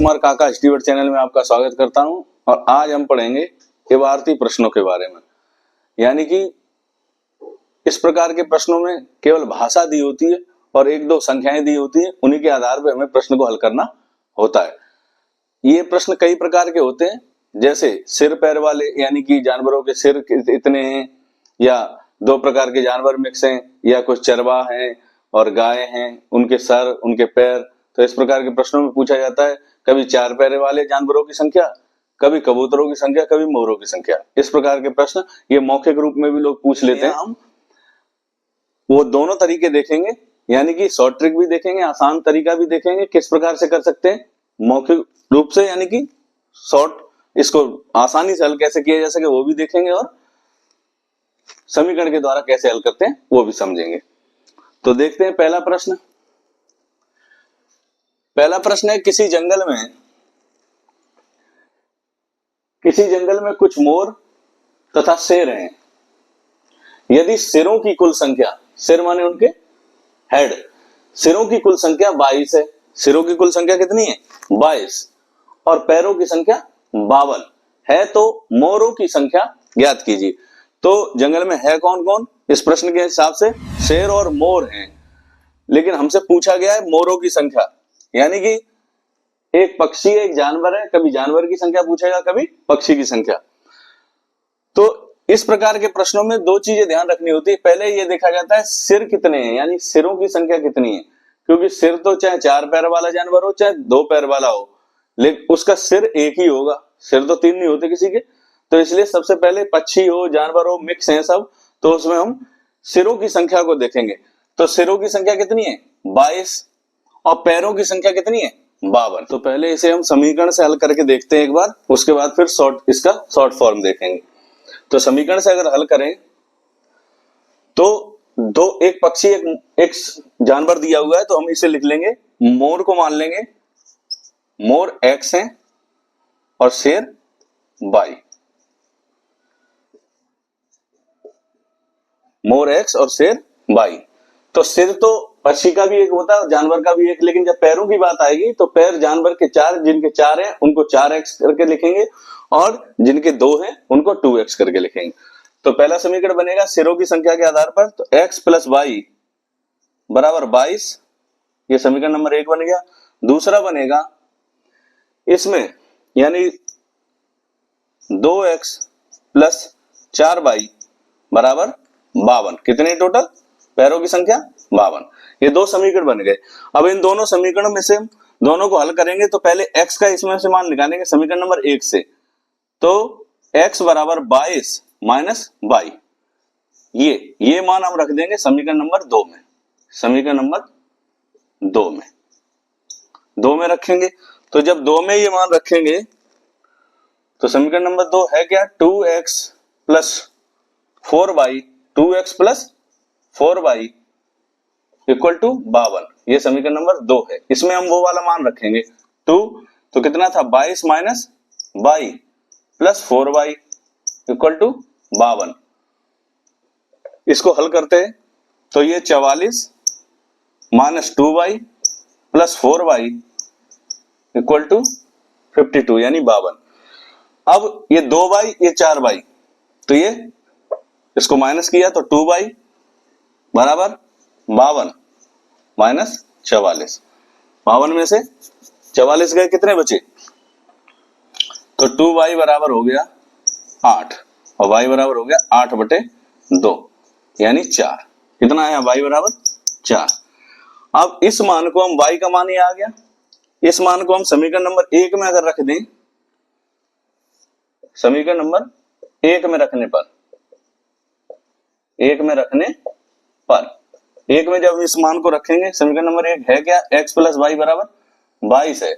कुमार काका Stewart channel में आपका स्वागत करता हूं और आज हम पढ़ेंगे इबारती प्रश्नों के बारे में। यानी कि इस प्रकार के प्रश्नों में केवल भाषा दी होती है और एक दो संख्याएं दी होती है, उन्हीं के आधार पर हमें प्रश्न को हल करना होता है। ये प्रश्न कई प्रकार के होते हैं, जैसे सिर पैर वाले, यानी कि जानवरों के सिर इतने हैं, या दो प्रकार के जानवर मिक्स हैं, या कुछ चरवाह हैं और गाय हैं, उनके सर उनके पैर। तो इस प्रकार के प्रश्नों में पूछा जाता है कभी चार पैर वाले जानवरों की संख्या, कभी कबूतरों की संख्या, कभी मोरों की संख्या। इस प्रकार के प्रश्न ये मौखिक रूप में भी लोग पूछ लेते हैं। हम वो दोनों तरीके देखेंगे, यानी कि शॉर्ट ट्रिक भी देखेंगे, आसान तरीका भी देखेंगे किस प्रकार से कर सकते हैं मौखिक रूप से, यानी कि शॉर्ट, इसको आसानी से हल कैसे किया जा सके वो भी देखेंगे, और समीकरण के द्वारा कैसे हल करते हैं वो भी समझेंगे। तो देखते हैं पहला प्रश्न। पहला प्रश्न है, किसी जंगल में कुछ मोर तथा शेर हैं। यदि सिरों की कुल संख्या, सिर माने उनके हेड, सिरों की कुल संख्या 22 है। सिरों की कुल संख्या कितनी है? 22। और पैरों की संख्या 52 है, तो मोरों की संख्या ज्ञात कीजिए। तो जंगल में है कौन कौन? इस प्रश्न के हिसाब से शेर और मोर हैं, लेकिन हमसे पूछा गया है मोरों की संख्या, यानी कि एक पक्षी एक जानवर है, कभी जानवर की संख्या पूछेगा, कभी पक्षी की संख्या। तो इस प्रकार के प्रश्नों में दो चीजें ध्यान रखनी होती है। पहले ये देखा जाता है सिर कितने हैं, यानी सिरों की संख्या कितनी है, क्योंकि सिर तो चाहे चार पैर वाला जानवर हो चाहे दो पैर वाला हो, लेकिन उसका सिर एक ही होगा, सिर तो तीन नहीं होते किसी के। तो इसलिए सबसे पहले पक्षी हो जानवर हो मिक्स है सब, तो उसमें हम सिरों की संख्या को देखेंगे। तो सिरों की संख्या कितनी है? 22। और पैरों की संख्या कितनी है? 52। तो पहले इसे हम समीकरण से हल करके देखते हैं एक बार, उसके बाद फिर इसका शॉर्ट फॉर्म देखेंगे। तो समीकरण से अगर हल करें तो एक पक्षी एक जानवर दिया हुआ है, तो हम इसे लिख लेंगे, मोर को मान लेंगे, मोर x है और शेर y। मोर x और शेर y। तो सिर तो पक्षी का भी एक होता है, जानवर का भी एक, लेकिन जब पैरों की बात आएगी तो पैर जानवर के 4, जिनके 4 हैं उनको 4x करके लिखेंगे, और जिनके 2 हैं उनको 2x करके लिखेंगे। तो पहला समीकरण बनेगा सिरों की संख्या के आधार पर, तो x प्लस वाई बराबर 22, ये समीकरण नंबर 1 बन गया। दूसरा बनेगा इसमें, यानी 2x प्लस 4y बराबर 52। कितने टोटल? पैरों की संख्या 52। ये दो समीकरण बन गए। अब इन दोनों समीकरणों में से दोनों को हल करेंगे, तो पहले x का इसमें से मान निकालेंगे समीकरण नंबर 1 से। तो x बराबर 22 माइनस y, ये मान हम रख देंगे समीकरण नंबर 2 में। समीकरण नंबर 2 में रखेंगे। तो जब 2 में ये मान रखेंगे तो समीकरण नंबर 2 है क्या? 2x plus 4y, 2x plus 4y equal to 52। ये समीकरण नंबर 2 है। इसमें हम वो वाला मान रखेंगे 2, तो कितना था? 22 minus y plus 4y equal to 52। इसको हल करते हैं तो ये 44 minus 2y plus 4y equal to 52, यानी 52। अब ये 2y ये 4y, तो ये इसको माइनस किया तो 2y बराबर 52 माइनस 44। 52 में से 44 गए, कितने बचे? तो 2y बराबर हो गया 8 और y बराबर हो गया 8/2, यानी 4। कितना आया? y बराबर 4। अब इस मान को हम, y का मान ये आ गया, इस मान को हम समीकरण नंबर 1 में अगर रख दें, समीकरण नंबर 1 में रखने पर, 1 में जब इस मान को रखेंगे, समीकरण नंबर 1 है क्या? x प्लस वाई बराबर 22 है,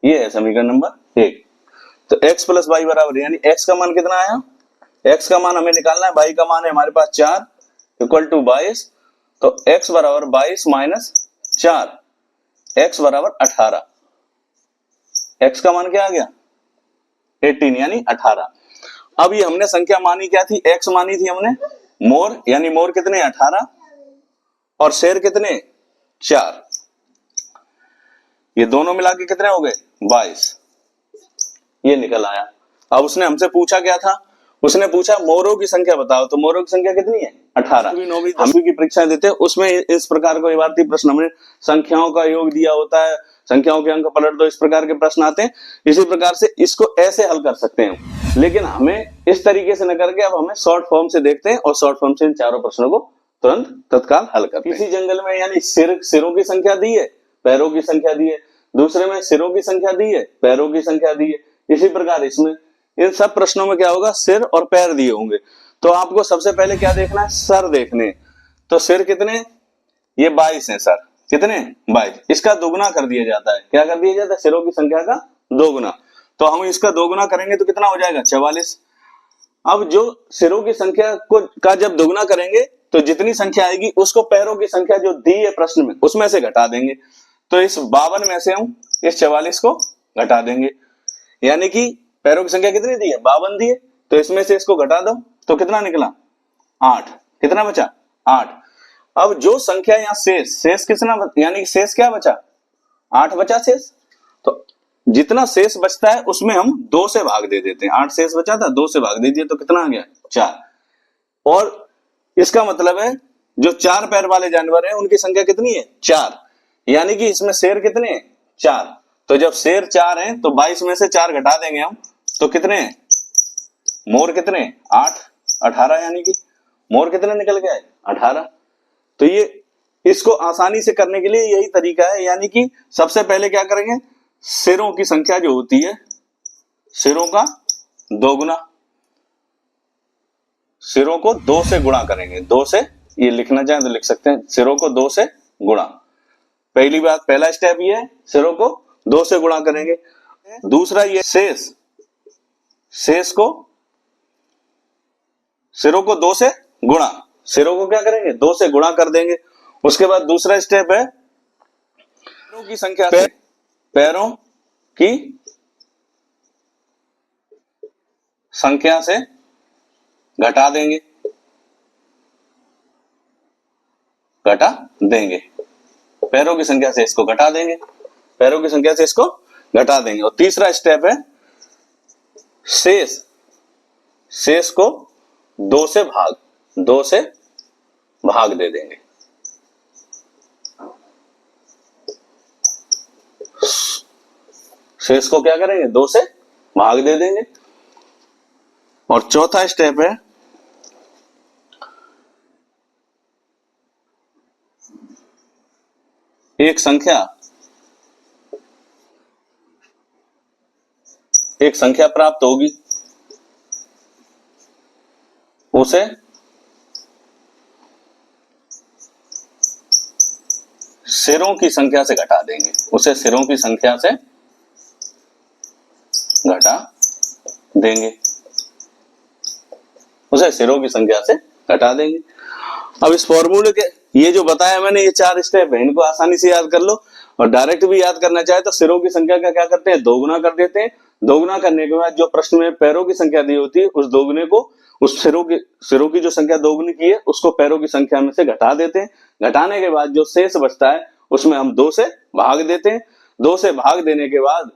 ये है समीकरण नंबर 1। तो x प्लस वाई बराबर, यानी x का मान कितना आया? x का मान हमें निकालना है, y का मान है हमारे पास 4 इक्वल टू 22। तो x बराबर 22 माइनस 4, x बराबर 18। x का मान क्या आ गया? 18, यानी 18। अब ये हमने संख्या मानी क्या थी? x मानी थी हमने मोर, यानी मोर कितने? 18, और शेर कितने? 4। ये दोनों मिला के कितने हो गए 22, ये निकल आया। अब उसने हमसे पूछा क्या था, उसने पूछा मोरों की संख्या बताओ, तो मोरों की संख्या कितनी है 18। 9वीं 10वीं की परीक्षा देते हैं उसमें इस प्रकार को इबारती प्रश्न हमने संख्याओं का योग दिया होता है, संख्याओं के अंक पलट दो, इस प्रकार के प्रश्न आते हैं। इसी प्रकार से इसको ऐसे हल कर सकते हैं, लेकिन हमें इस तरीके से न करके अब हमें शॉर्ट फॉर्म से देखते हैं और शॉर्ट फॉर्म से इन चारों प्रश्नों को तुरंत तत्काल हल करते हैं। किसी जंगल में यानी सिरों की संख्या दी है, पैरों की संख्या दी है, दूसरे में सिरों की संख्या दी है, पैरों की संख्या दी है। इसी प्रकार इसमें इन सब प्रश्नों में क्या होगा, सिर और पैर दिए होंगे। तो आपको सबसे पहले क्या देखना है, सर देखने। तो सिर कितने, ये 22 है सर, कितने 22। इसका दोगुना कर दिया जाता है, क्या कर दिया जाता है, सिरों की संख्या का दोगुना। तो हम इसका दोगुना करेंगे तो कितना हो जाएगा 44। अब जो सिरों की संख्या का जब दोगुना करेंगे तो जितनी संख्या आएगी उसको पैरों की संख्या जो दी है प्रश्न में उसमें से घटा देंगे। तो इस 52 में से हम इस 44 को घटा देंगे, यानी कि पैरों की संख्या कितनी दी है 52 दी है, तो इसमें से इसको घटा दो तो कितना निकला 8। कितना बचा 8। अब जो संख्या यहाँ शेष कितना, यानी शेष क्या बचा 8 बचा शेष। तो जितना शेष बचता है उसमें हम 2 से भाग दे देते हैं। 8 शेष बचा था, 2 से भाग दे दिया तो कितना आ गया 4। और इसका मतलब है जो 4 पैर वाले जानवर हैं उनकी संख्या कितनी है 4, यानी कि इसमें शेर कितने हैं 4। तो जब शेर 4 हैं तो 22 में से 4 घटा देंगे हम तो कितने हैं, मोर कितने 8 18, यानी कि मोर कितने निकल गया है 18। तो ये इसको आसानी से करने के लिए यही तरीका है, यानी कि सबसे पहले क्या करेंगे, सिरों की संख्या जो होती है सिरों का दोगुना, सिरों को 2 से गुणा करेंगे। 2 से, ये लिखना चाहें तो लिख सकते हैं, सिरों को 2 से गुणा। पहली बात, पहला स्टेप ये है, सिरों को 2 से गुणा करेंगे। दूसरा ये शेष को सिरों को 2 से गुणा, सिरों को क्या करेंगे 2 से गुणा कर देंगे। उसके बाद दूसरा स्टेप है पैरों की संख्या से, पैरों की संख्या से घटा देंगे, पैरों की संख्या से इसको घटा देंगे, पैरों की संख्या से इसको घटा देंगे। और तीसरा स्टेप है शेष को 2 से भाग दे देंगे। शेष को क्या करेंगे 2 से भाग दे देंगे। और चौथा स्टेप है एक संख्या प्राप्त होगी, उसे सिरों की संख्या से घटा देंगे, उसे सिरों की संख्या से घटा देंगे, उसे सिरों की संख्या से घटा देंगे। अब इस फॉर्मूले के ये जो बताया मैंने, ये 4 स्टेप है, इनको आसानी से याद कर लो। और डायरेक्ट भी याद करना चाहे तो सिरों की संख्या का क्या करते हैं, दोगुना कर देते हैं। दोगुना करने के बाद जो प्रश्न में पैरों की संख्या दी होती है उस दोगुने को, उस सिरों की जो संख्या दोगुनी की है उसको पैरों की संख्या में से घटा देते हैं। घटाने के बाद जो शेष बचता है उसमें हम 2 से भाग देते हैं। 2 से भाग देने के बाद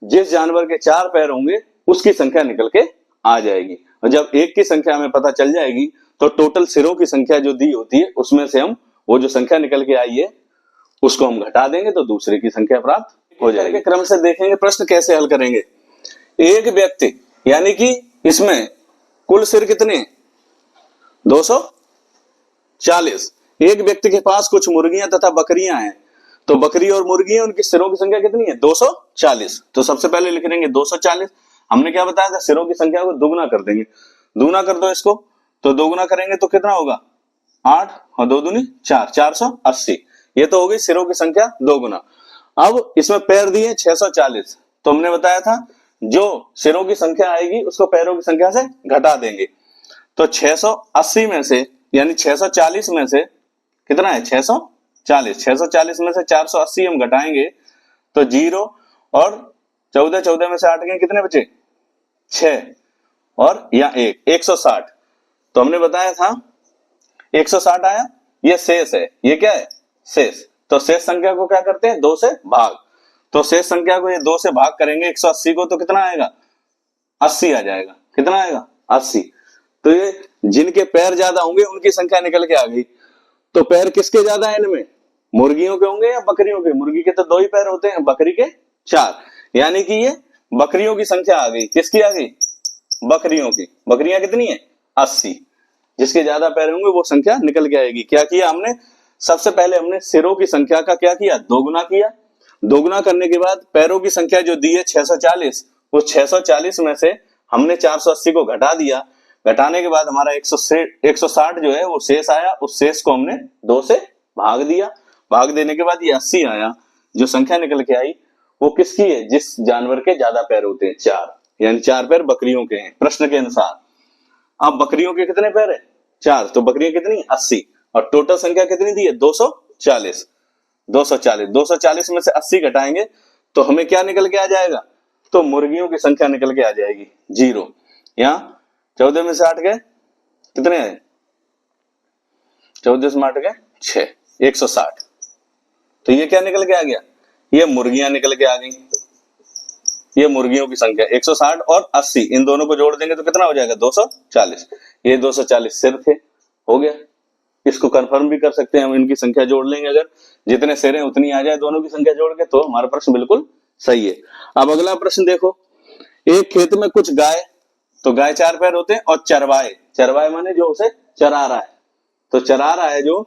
जिस जानवर के 4 पैर होंगे उसकी संख्या निकल के आ जाएगी। और जब एक की संख्या हमें पता चल जाएगी तो टोटल सिरों की संख्या जो दी होती है उसमें से हम वो जो संख्या निकल के आई है उसको हम घटा देंगे तो दूसरे की संख्या प्राप्त हो जाएगी। क्रम से देखेंगे प्रश्न कैसे हल करेंगे। एक व्यक्ति, यानी कि इसमें कुल सिर कितने 240। एक व्यक्ति के पास कुछ मुर्गियां तथा बकरियां हैं, तो बकरी और मुर्गियां उनकी सिरों की संख्या कितनी है 240। तो सबसे पहले लिख देंगे 240। हमने क्या बताया था, सिरों की संख्या को दुगुना कर देंगे। दुगुना कर दो इसको, तो दोगुना करेंगे तो कितना होगा 8 और 2 दूनी 4, 480। ये तो हो गई सिरों की संख्या दोगुना। अब इसमें पैर दिए 640, तो हमने बताया था जो सिरों की संख्या आएगी उसको पैरों की संख्या से घटा देंगे। तो 680 में से, यानी 640 में से कितना है 640 में से 480 हम घटाएंगे तो 0, और 14 में से 8 गए कितने बचे 6, और या 160। तो हमने बताया था 160 आया, ये शेष है, ये क्या है शेष। तो शेष संख्या को क्या करते हैं 2 से भाग, तो शेष संख्या को ये 2 से भाग करेंगे 180 को, तो कितना आएगा? 80 आ जाएगा। कितना आएगा? 80। तो ये जिनके पैर ज्यादा होंगे उनकी संख्या निकल के आ गई। तो पैर किसके ज्यादा है इनमें? मुर्गियों के होंगे या बकरियों के? मुर्गी के तो 2 ही पैर होते हैं, बकरी के 4, यानी कि ये बकरियों की संख्या आ गई। किसकी आ गई? बकरियों की। बकरियां कितनी है? 80। जिसके ज्यादा पैर होंगे वो संख्या निकल के आएगी। क्या किया हमने? सबसे पहले हमने सिरों की संख्या का क्या किया? दोगुना किया। दोगुना करने के बाद पैरों की संख्या जो दी है 640, उस 640 में से हमने 480 को घटा दिया। घटाने के बाद हमारा 160 जो है वो शेष आया। उस शेष को हमने 2 से भाग दिया। भाग देने के बाद ये 80 आया। जो संख्या निकल के आई वो किसकी है? जिस जानवर के ज्यादा पैर होते हैं, 4, यानी 4 पैर बकरियों के हैं प्रश्न के अनुसार। अब बकरियों के कितने पैर है? 4, तो बकरियां कितनी? 80। और टोटल संख्या कितनी दी है? 240। 240 में से 80 घटाएंगे तो हमें क्या निकल के आ जाएगा? तो मुर्गियों की संख्या निकल के आ जाएगी 0। यहाँ 14 में से 8 गए कितने आए? 14 में 8 गए 6, 160। तो ये क्या निकल के आ गया? ये मुर्गियां निकल के आ गई। ये मुर्गियों की संख्या 160 और 80, इन दोनों को जोड़ देंगे तो कितना हो जाएगा? 240। ये 240 सिर थे। हो गया। इसको कंफर्म भी कर सकते हैं हम, इनकी संख्या जोड़ लेंगे, अगर जितने सिर हैं उतनी आ जाए दोनों की संख्या जोड़ के, तो हमारा प्रश्न बिल्कुल सही है। अब अगला प्रश्न देखो, एक खेत में कुछ गाय, तो गाय 4 पैर होते हैं, और चरवाए, चरवाए माने जो उसे चरा रहा है, तो चरा रहा है जो,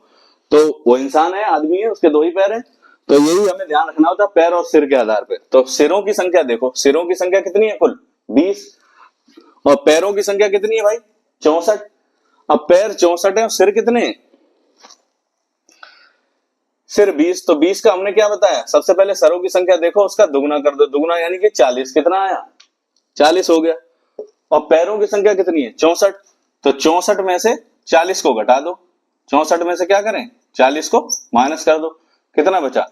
तो वो इंसान है, आदमी है, उसके 2 ही पैर है। तो यही हमें ध्यान रखना होता है पैर और सिर के आधार पर। तो सिरों की संख्या देखो, सिरों की संख्या कितनी है? कुल 20। और पैरों की संख्या कितनी है भाई? 64। अब पैर 64 है और सिर कितने हैं? सिर 20। तो 20 का हमने क्या बताया? सबसे पहले सरों की संख्या देखो, उसका दुगुना कर दो। दुगुना यानी कि 40। कितना आया? 40 हो गया। और पैरों की संख्या कितनी है? 64। तो 64 में से 40 को घटा दो। 64 में से क्या करें? 40 को माइनस कर दो। कितना बचा?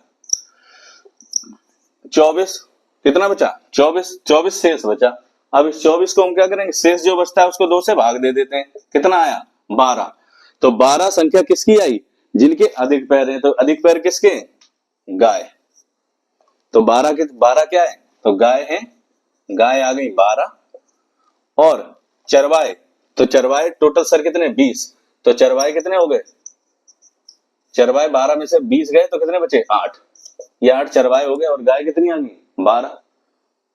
24। कितना बचा? 24। 24 शेष बचा। अब इस 24 को हम क्या करेंगे? शेष जो बचता है उसको 2 से भाग दे देते हैं। कितना आया? 12। तो 12 संख्या किसकी आई? जिनके अधिक पैर हैं। तो अधिक पैर किसके? गाय। तो 12 क्या है? तो गाय है। गाय आ गई 12। और चरवाए, तो चरवाए टोटल सर कितने? 20। तो चरवाए कितने हो गए? चरवाए 12 में से 20 गए तो कितने बचे? 8। ये 8 चरवाए हो गए। और गाय कितनी आ गई? 12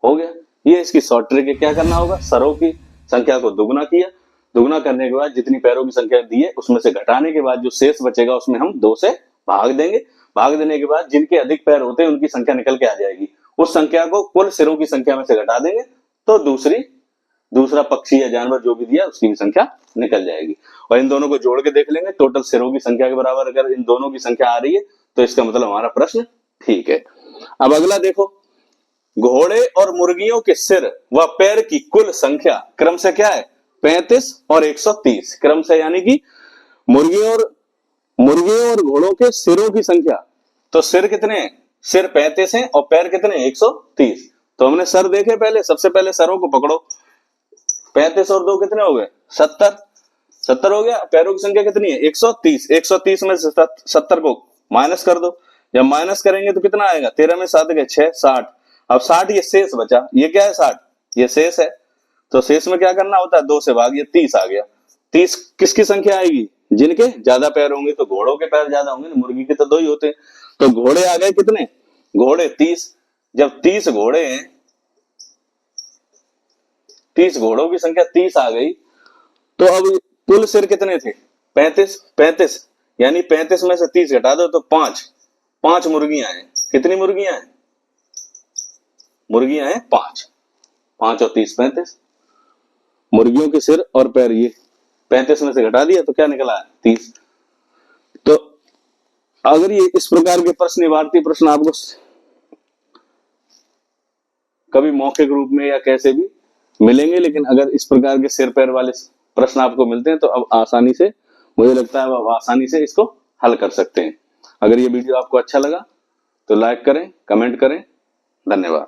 हो गया। ये इसकी शॉर्ट ट्रिक है। क्या करना होगा? सरों की संख्या को दुगुना किया। दुगुना करने के बाद जितनी पैरों की संख्या दी है उसमें से घटाने के बाद जो शेष बचेगा उसमें हम 2 से भाग देंगे। भाग देने के बाद जिनके अधिक पैर होते हैं उनकी संख्या निकल के आ जाएगी। उस संख्या को कुल सिरों की संख्या में से घटा देंगे तो दूसरा पक्षी या जानवर जो भी दिया उसकी भी संख्या निकल जाएगी। और इन दोनों को जोड़ के देख लेंगे, टोटल सिरों की संख्या के बराबर अगर इन दोनों की संख्या आ रही है तो इसका मतलब हमारा प्रश्न ठीक है। अब अगला देखो, घोड़े और मुर्गियों के सिर व पैर की कुल संख्या क्रम से क्या है? 35 और 130 क्रम से, यानी कि मुर्गियों और घोड़ों के सिरों की संख्या। तो सिर कितने हैं? सिर 35 हैं और पैर कितने? 130। तो हमने सर देखे पहले, सबसे पहले सरों को पकड़ो। 35 और 2 कितने हो गए? 70 हो गया। पैरों की संख्या कितनी है? 130। 130 में से 70 को माइनस कर दो। जब माइनस करेंगे तो कितना आएगा? 13 में 7 गए 6, 60। अब 60 ये शेष बचा। ये क्या है? 60 ये शेष है। तो शेष में क्या करना होता है? 2 से भाग, ये 30 आ गया। 30 किसकी संख्या आएगी? जिनके ज्यादा पैर होंगे। तो घोड़ों के पैर ज्यादा होंगे, मुर्गी के तो 2 ही होते हैं। तो घोड़े आ गए कितने? घोड़े 30। जब 30 घोड़े हैं, 30 घोड़ों की संख्या 30 आ गई, तो अब कुल सिर कितने थे? 35। यानी 35 में से 30 घटा दो तो 5 मुर्गियां हैं। कितनी मुर्गियां हैं? मुर्गियां हैं 5 और 30 35। मुर्गियों के सिर और पैर ये 35 में से घटा दिया तो क्या निकला? 30। तो अगर ये इस प्रकार के प्रश्न, निवारती प्रश्न आपको कभी मौखिक रूप में या कैसे भी मिलेंगे, लेकिन अगर इस प्रकार के सिर पैर वाले प्रश्न आपको मिलते हैं तो अब आसानी से, मुझे लगता है अब आसानी से इसको हल कर सकते हैं। अगर ये वीडियो आपको अच्छा लगा तो लाइक करें, कमेंट करें। धन्यवाद।